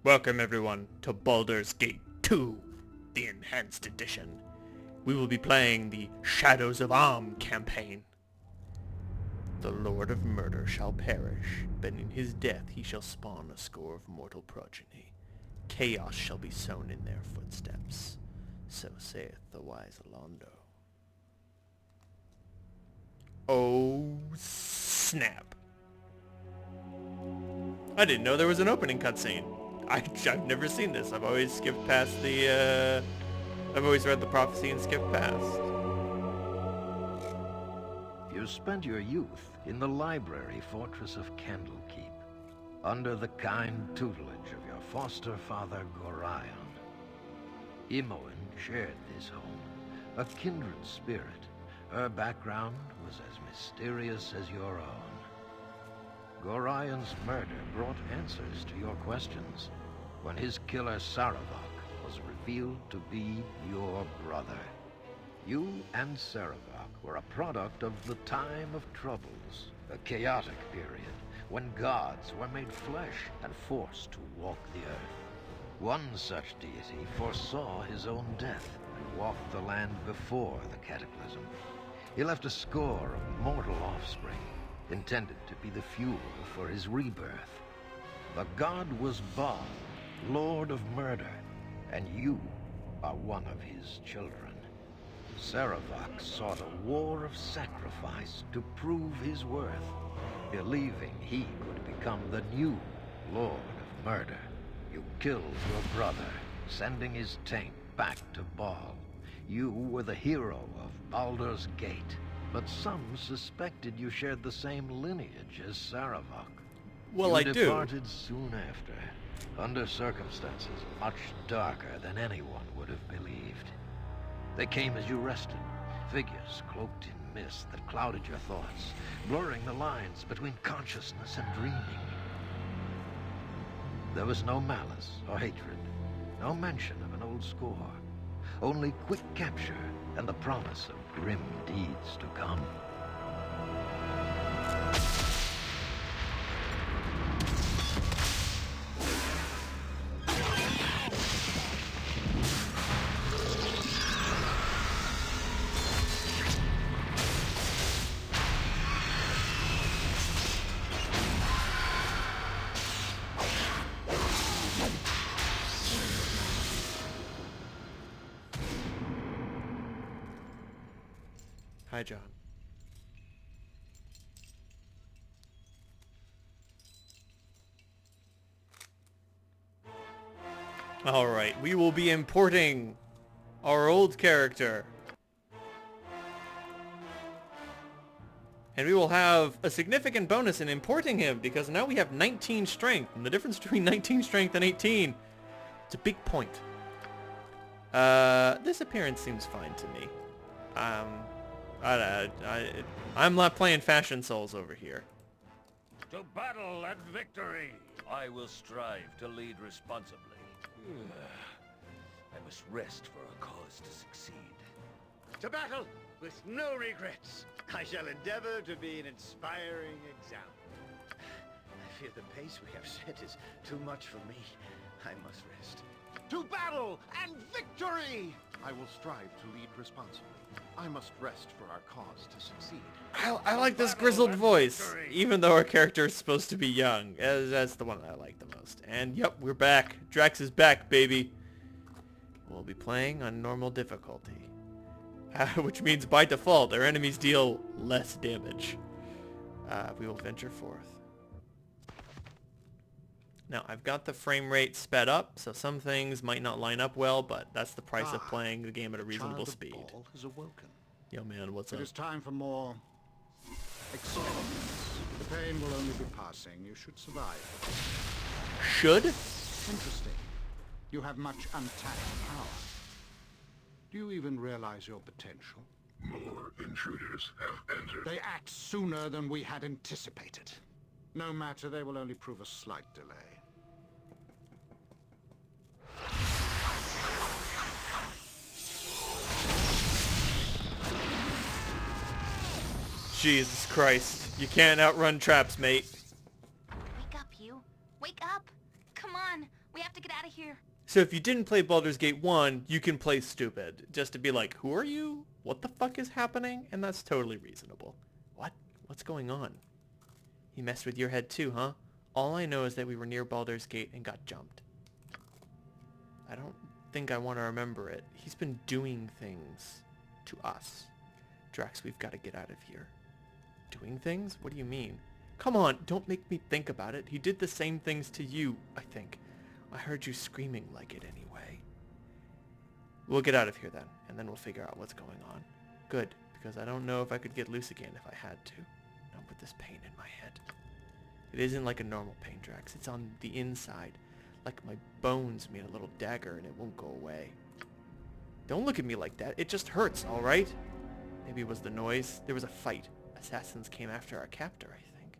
Welcome everyone to Baldur's Gate 2, the Enhanced Edition. We will be playing the Shadows of Amn campaign. The Lord of Murder shall perish, but in his death he shall spawn a score of mortal progeny. Chaos shall be sown in their footsteps. So saith the wise Alondo. Oh, snap. I didn't know there was an opening cutscene. I've never seen this. I've always skipped past the, I've always read the prophecy and skipped past. You spent your youth in the library fortress of Candlekeep, under the kind tutelage of your foster father Gorion. Imoen shared this home, a kindred spirit. Her background was as mysterious as your own. Gorion's murder brought answers to your questions when his killer Saravak was revealed to be your brother. You and Saravak were a product of the time of troubles, a chaotic period when gods were made flesh and forced to walk the earth. One such deity foresaw his own death and walked the land before the cataclysm. He left a score of mortal offspring, intended to be the fuel for his rebirth. The god was Baal, Lord of Murder, and you are one of his children. Saravak sought a war of sacrifice to prove his worth, believing he could become the new Lord of Murder. You killed your brother, sending his taint back to Baal. You were the hero of Baldur's Gate, but some suspected you shared the same lineage as Saravak. Well, I do. You departed soon after, under circumstances much darker than anyone would have believed. They came as you rested, figures cloaked in mist that clouded your thoughts, blurring the lines between consciousness and dreaming. There was no malice or hatred, no mention of an old score, only quick capture and the promise of grim deeds to come. Hi, John. Alright, we will be importing our old character. And we will have a significant bonus in importing him, because now we have 19 strength. And the difference between 19 strength and 18, it's a big point. This appearance seems fine to me. I'm not playing Fashion Souls over here. To battle and victory! I will strive to lead responsibly. I must rest for a cause to succeed. To battle with no regrets. I shall endeavor to be an inspiring example. I fear the pace we have set is too much for me. I must rest. To battle and victory! I will strive to lead responsibly. I must rest for our cause to succeed. I like this grizzled voice, even though our character is supposed to be young. That's the one I like the most. And yep, we're back. Drax is back, baby. We'll be playing on normal difficulty. Which means by default, our enemies deal less damage. We will venture forth. Now, I've got the frame rate sped up, so some things might not line up well, but that's the price of playing the game at a reasonable speed. Baal has awoken. Yo, man, what's up? It is time for more experiments. The pain will only be passing. You should survive. Should? Interesting. You have much untapped power. Do you even realize your potential? More intruders have entered. They act sooner than we had anticipated. No matter, they will only prove a slight delay. Jesus Christ. You can't outrun traps, mate. Wake up, you. Wake up. Come on. We have to get out of here. So if you didn't play Baldur's Gate 1, you can play stupid. Just to be like, who are you? What the fuck is happening? And that's totally reasonable. What? What's going on? He messed with your head too, huh? All I know is that we were near Baldur's Gate and got jumped. I don't think I want to remember it. He's been doing things to us. Drax, we've got to get out of here. Doing things? What do you mean? Come on, don't make me think about it. He did the same things to you, I think. I heard you screaming like it anyway. We'll get out of here then, and then we'll figure out what's going on. Good, because I don't know if I could get loose again if I had to. Not with this pain in my head. It isn't like a normal pain, Drax. It's on the inside. Like my bones made a little dagger and it won't go away. Don't look at me like that. It just hurts, alright? Maybe it was the noise. There was a fight. Assassins came after our captor, I think.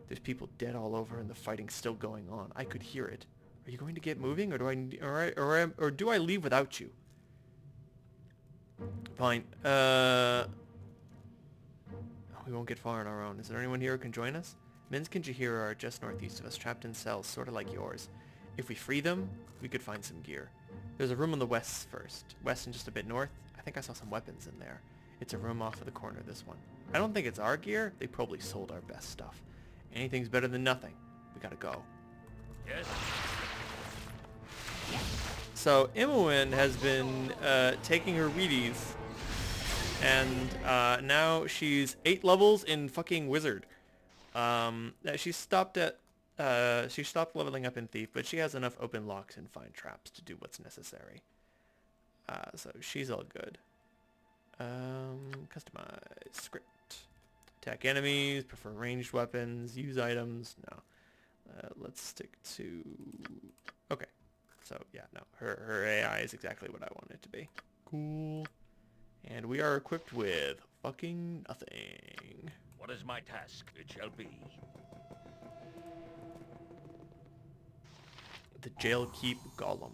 There's people dead all over and the fighting's still going on. I could hear it. Are you going to get moving, or do I leave without you? Fine. We won't get far on our own. Is there anyone here who can join us? Minsk and Jahira are just northeast of us, trapped in cells, sort of like yours. If we free them, we could find some gear. There's a room on the west first. West and just a bit north. I think I saw some weapons in there. It's a room off of the corner, this one. I don't think it's our gear. They probably sold our best stuff. Anything's better than nothing. We gotta go. Yes. So Imoen has been taking her Wheaties, and now she's 8 levels in fucking Wizard. She stopped leveling up in Thief, but she has enough open locks and find traps to do what's necessary. So she's all good. Customize script. Attack enemies, prefer ranged weapons, use items. No. Let's stick to... Okay. So, yeah, no. Her AI is exactly what I want it to be. Cool. And we are equipped with fucking nothing. What is my task? It shall be. The Jailkeep Golem.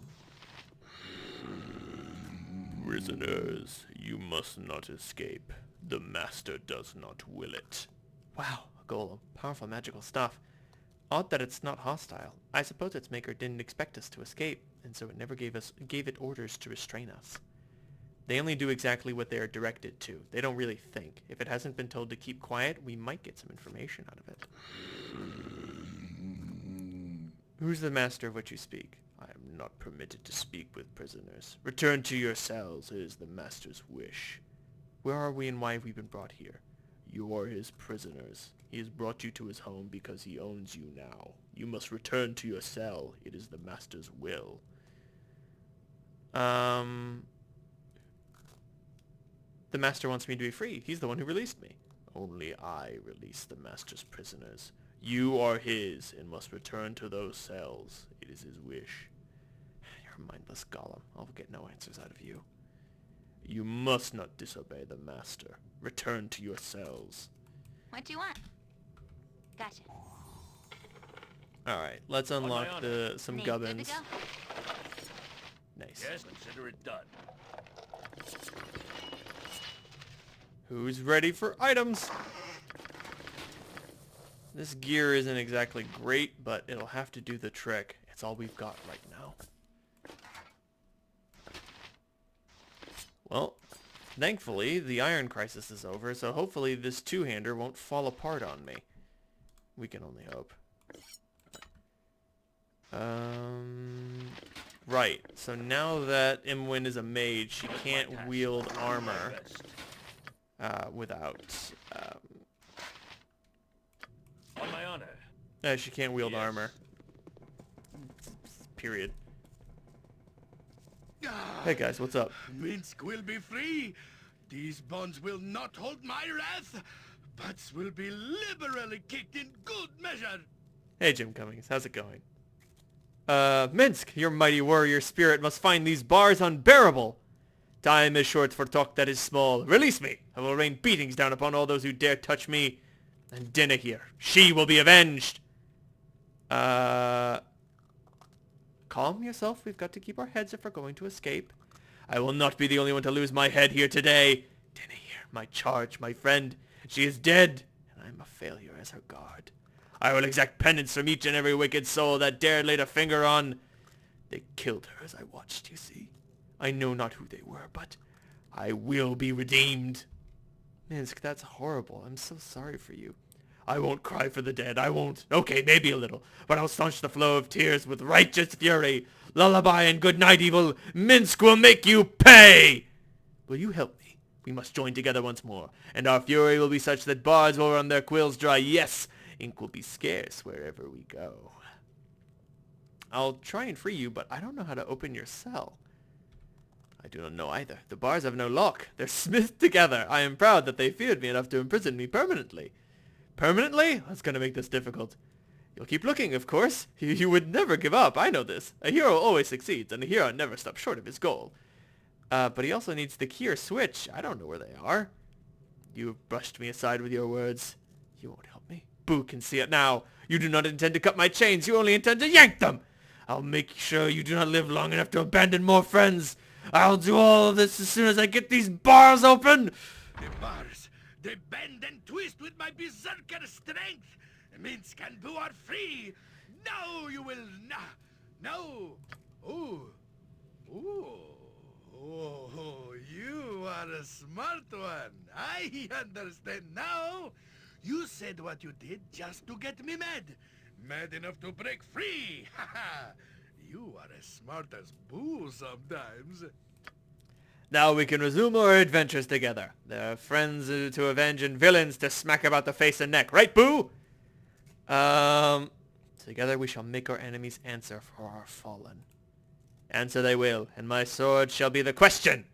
Prisoners, you must not escape. The Master does not will it. Wow, a golem. Powerful magical stuff. Odd that it's not hostile. I suppose its maker didn't expect us to escape, and so it never gave it orders to restrain us. They only do exactly what they are directed to. They don't really think. If it hasn't been told to keep quiet, we might get some information out of it. Who's the master of what you speak? I am not permitted to speak with prisoners. Return to your cells. It is the Master's wish. Where are we and why have we been brought here? You are his prisoners. He has brought you to his home because he owns you now. You must return to your cell. It is the Master's will. The Master wants me to be free. He's the one who released me. Only I release the Master's prisoners. You are his and must return to those cells. It is his wish. You're a mindless golem. I'll get no answers out of you. You must not disobey the Master. Return to your cells. What do you want? Gotcha. Alright, let's unlock some Me, gubbins. good to go? Nice. Yes, consider it done. Who's ready for items? This gear isn't exactly great, but it'll have to do the trick. It's all we've got right now. Well, thankfully, the iron crisis is over, so hopefully this two-hander won't fall apart on me. We can only hope. Right, so now that Imwyn is a mage, she can't wield armor without... On my honor. she can't wield Yes. armor. Period. Hey guys, what's up? Minsk will be free. These bonds will not hold my wrath. Butts will be liberally kicked in good measure. Hey Jim Cummings, how's it going? Minsk, your mighty warrior spirit must find these bars unbearable. Time is short for talk that is small. Release me. I will rain beatings down upon all those who dare touch me. And Dinah here, she will be avenged. Calm yourself. We've got to keep our heads if we're going to escape. I will not be the only one to lose my head here today. Dinah here, my charge, my friend. She is dead, and I am a failure as her guard. I will exact penance from each and every wicked soul that dared lay a finger on... They killed her as I watched, you see. I know not who they were, but I will be redeemed. Minsk, that's horrible. I'm so sorry for you. I won't cry for the dead. I won't. Okay, maybe a little, but I'll staunch the flow of tears with righteous fury. Lullaby and good night, evil. Minsk will make you pay. Will you help me? We must join together once more, and our fury will be such that bards will run their quills dry. Yes, ink will be scarce wherever we go. I'll try and free you, but I don't know how to open your cell. I do not know either. The bars have no lock. They're smithed together. I am proud that they feared me enough to imprison me permanently. Permanently? That's going to make this difficult. You'll keep looking, of course. You would never give up. I know this. A hero always succeeds, and a hero never stops short of his goal. But he also needs the key or switch. I don't know where they are. You have brushed me aside with your words. You won't help me. Boo can see it now. You do not intend to cut my chains. You only intend to yank them. I'll make sure you do not live long enough to abandon more friends. I'll do all of this as soon as I get these bars open. The bars, they bend and twist with my berserker strength. Minsk and Boo are free. No, you will not. No. Ooh. Ooh. Oh, you are a smart one. I understand now. You said what you did just to get me mad. Mad enough to break free. Haha. You are as smart as Boo sometimes. Now we can resume our adventures together. There are friends to avenge and villains to smack about the face and neck. Right, Boo? Together we shall make our enemies answer for our fallen. Answer they will, and my sword shall be the question.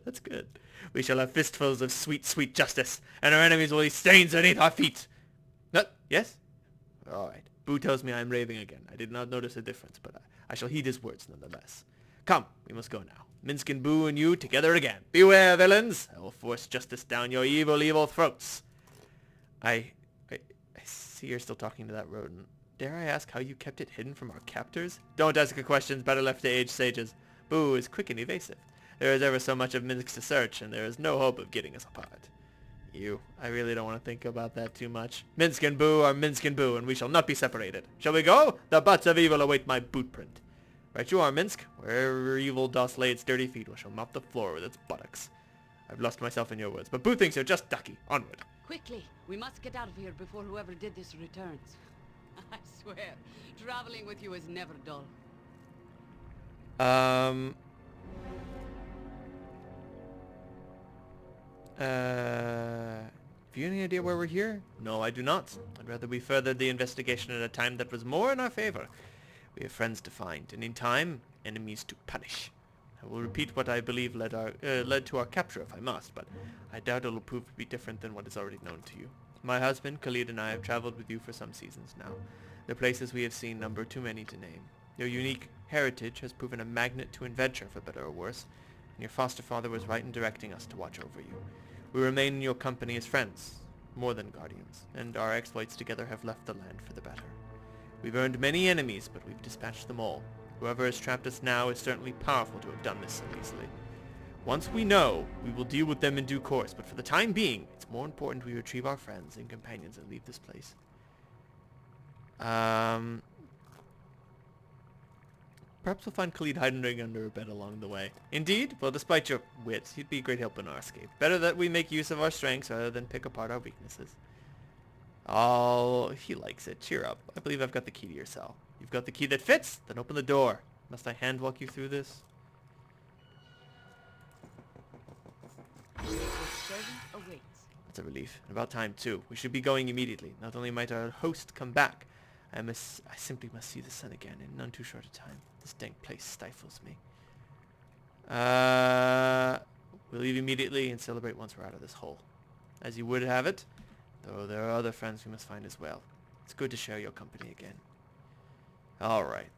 That's good. We shall have fistfuls of sweet, sweet justice, and our enemies will be stains beneath our feet. Yes? All right. Boo tells me I am raving again. I did not notice a difference, but I shall heed his words nonetheless. Come, we must go now. Minsk and Boo and you together again. Beware, villains! I will force justice down your evil, evil throats. I see you're still talking to that rodent. Dare I ask how you kept it hidden from our captors? Don't ask questions better left to aged sages. Boo is quick and evasive. There is ever so much of Minsk to search, and there is no hope of getting us apart. I really don't want to think about that too much. Minsk and Boo are Minsk and Boo, and we shall not be separated. Shall we go? The butts of evil await my boot print. Right you are, Minsk. Wherever evil doth lay its dirty feet, we shall mop the floor with its buttocks. I've lost myself in your words, but Boo thinks you're just ducky. Onward. Quickly, we must get out of here before whoever did this returns. I swear, traveling with you is never dull. Have you any idea where we're here? No, I do not. I'd rather we furthered the investigation at a time that was more in our favor. We have friends to find, and in time, enemies to punish. I will repeat what I believe led to our capture if I must, but I doubt it will prove to be different than what is already known to you. My husband, Khalid, and I have traveled with you for some seasons now. The places we have seen number too many to name. Your unique heritage has proven a magnet to adventure, for better or worse, and your foster father was right in directing us to watch over you. We remain in your company as friends, more than guardians, and our exploits together have left the land for the better. We've earned many enemies, but we've dispatched them all. Whoever has trapped us now is certainly powerful to have done this so easily. Once we know, we will deal with them in due course, but for the time being, it's more important we retrieve our friends and companions and leave this place. Perhaps we'll find Khalid hiding under a bed along the way. Indeed? Well, despite your wits, he'd be a great help in our escape. Better that we make use of our strengths rather than pick apart our weaknesses. Oh, he likes it. Cheer up. I believe I've got the key to your cell. You've got the key that fits? Then open the door. Must I hand walk you through this? Servant awaits. That's a relief. And about time, too. We should be going immediately. Not only might our host come back, I simply must see the sun again in none too short a time. This dank place stifles me. We'll leave immediately and celebrate once we're out of this hole. As you would have it, though there are other friends we must find as well. It's good to share your company again. Alright.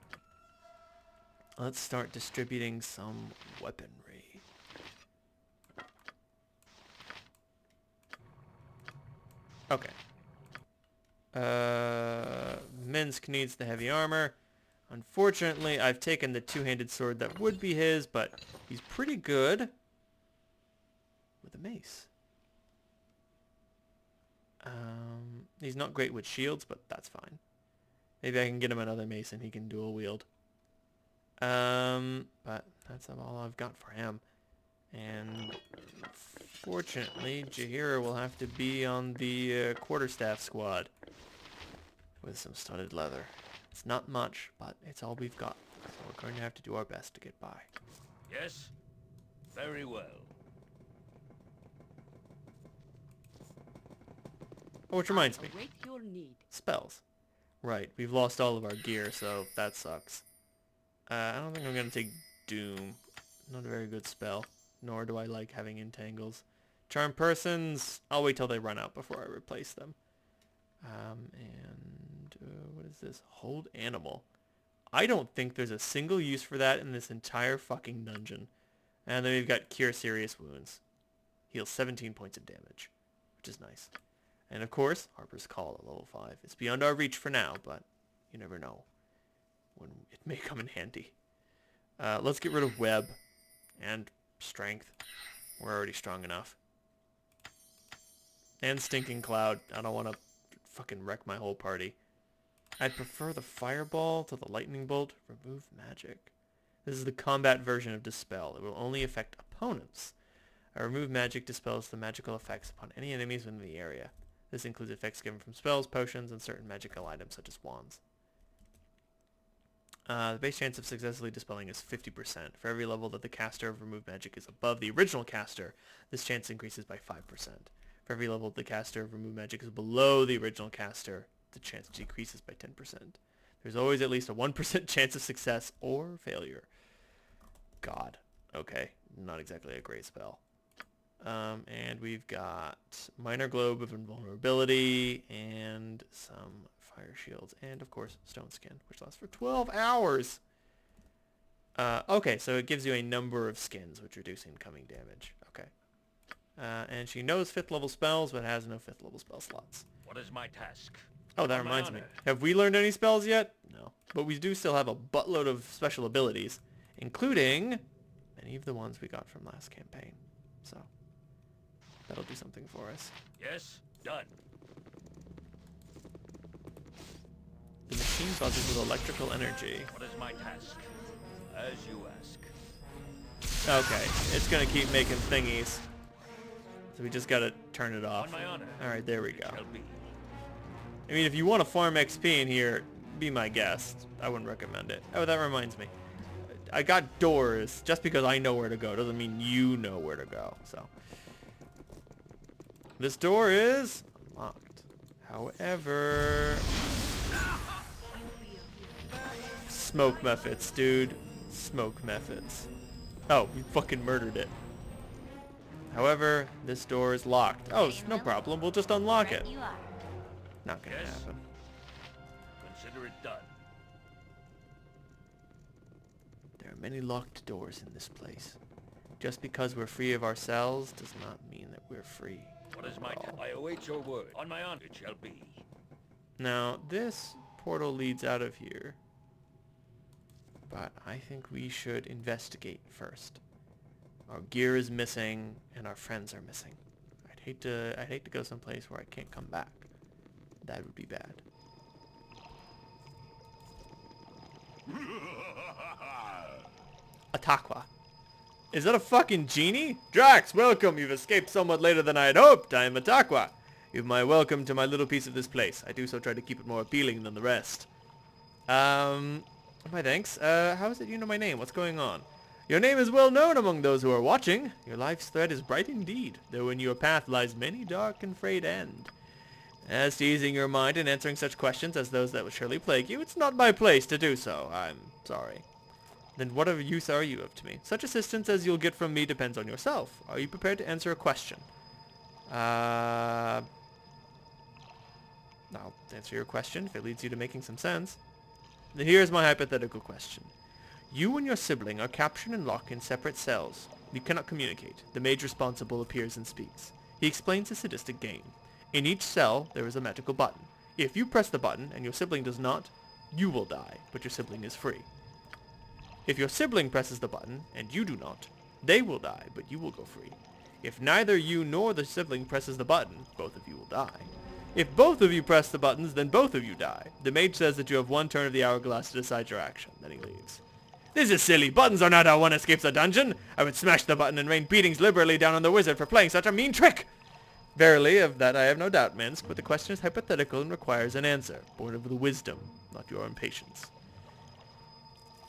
Let's start distributing some weaponry. Okay. Minsk needs the heavy armor. Unfortunately, I've taken the two-handed sword that would be his, but he's pretty good with a mace. He's not great with shields, but that's fine. Maybe I can get him another mason he can dual wield. But that's all I've got for him. And fortunately, Jaheira will have to be on the quarterstaff squad with some studded leather. It's not much, but it's all we've got. So we're going to have to do our best to get by. Yes? Very well. Oh, which reminds me. Await your need. Spells. Right, we've lost all of our gear, so that sucks. I don't think I'm going to take Doom. Not a very good spell. Nor do I like having entangles. Charm persons, I'll wait till they run out before I replace them. What is this? Hold animal. I don't think there's a single use for that in this entire fucking dungeon. And then we've got Cure Serious Wounds. Heals 17 points of damage, which is nice. And of course, Harper's Call at level 5. It's beyond our reach for now, but you never know when it may come in handy. Let's get rid of Web and Strength. We're already strong enough. And Stinking Cloud. I don't want to fucking wreck my whole party. I'd prefer the Fireball to the Lightning Bolt. Remove magic. This is the combat version of Dispel. It will only affect opponents. Remove magic dispels the magical effects upon any enemies within the area. This includes effects given from spells, potions, and certain magical items such as wands. The base chance of successfully dispelling is 50%. For every level that the caster of Remove Magic is above the original caster, this chance increases by 5%. For every level the caster of Remove Magic is below the original caster, the chance decreases by 10%. There's always at least a 1% chance of success or failure. God. Okay. Not exactly a great spell. And we've got Minor Globe of Invulnerability and some Fire Shields and, of course, Stone Skin, which lasts for 12 hours. Okay, so it gives you a number of skins, which reduce incoming damage. Okay. And she knows 5th level spells, but has no 5th level spell slots. What is my task? Oh, that reminds me. Have we learned any spells yet? No. But we do still have a buttload of special abilities, including many of the ones we got from last campaign. So that'll do something for us. Yes, done. The machine buzzes with electrical energy. What is my task? As you ask. Okay, it's gonna keep making thingies. So we just gotta turn it off. On my honor. Alright, there we go. Shall be. I mean, if you want to farm XP in here, be my guest. I wouldn't recommend it. Oh, that reminds me. I got doors. Just because I know where to go doesn't mean you know where to go. So this door is locked. However, smoke methods, dude. Smoke methods. Oh, we fucking murdered it. However, this door is locked. Oh, no problem. We'll just unlock it. You are. Not gonna happen. Consider it done. There are many locked doors in this place. Just because we're free of ourselves does not mean that we're free. What is my task? I await your word. On my honor, it shall be. Now, this portal leads out of here. But I think we should investigate first. Our gear is missing, and our friends are missing. I'd hate to go someplace where I can't come back. That would be bad. Atakwa. Is that a fucking genie? Drax, welcome! You've escaped somewhat later than I had hoped. I am Atakwa. You're my welcome to my little piece of this place. I do so try to keep it more appealing than the rest. My thanks. How is it you know my name? What's going on? Your name is well known among those who are watching. Your life's thread is bright indeed, though in your path lies many dark and frayed end. As to easing your mind and answering such questions as those that would surely plague you, it's not my place to do so. I'm sorry. Then what of use are you of to me? Such assistance as you'll get from me depends on yourself. Are you prepared to answer a question? I'll answer your question if it leads you to making some sense. Here's my hypothetical question. You and your sibling are captured and locked in separate cells. You cannot communicate. The mage responsible appears and speaks. He explains the sadistic game. In each cell, there is a magical button. If you press the button and your sibling does not, you will die, but your sibling is free. If your sibling presses the button and you do not, they will die, but you will go free. If neither you nor the sibling presses the button, both of you will die. If both of you press the buttons, then both of you die. The mage says that you have one turn of the hourglass to decide your action. Then he leaves. This is silly. Buttons are not how one escapes a dungeon. I would smash the button and rain beatings liberally down on the wizard for playing such a mean trick. Verily, of that I have no doubt, Minsk, but the question is hypothetical and requires an answer, born of the wisdom, not your impatience.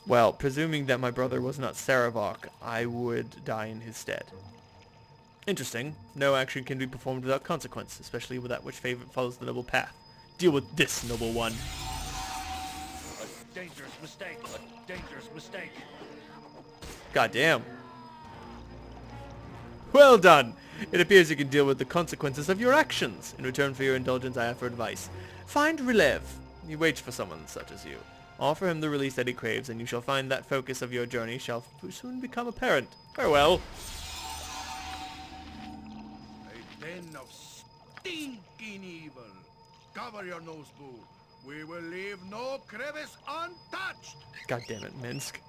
Well, presuming that my brother was not Sarevok, I would die in his stead. Interesting. No action can be performed without consequence, especially with that which follows the noble path. Deal with this, noble one. A dangerous mistake. A dangerous mistake. Goddamn. Well done. It appears you can deal with the consequences of your actions. In return for your indulgence, I offer advice. Find Relev. He waits for someone such as you. Offer him the release that he craves, and you shall find that focus of your journey shall soon become apparent. Farewell. A den of stinking evil. Cover your nose, boo. We will leave no crevice untouched. God damn it, Minsk.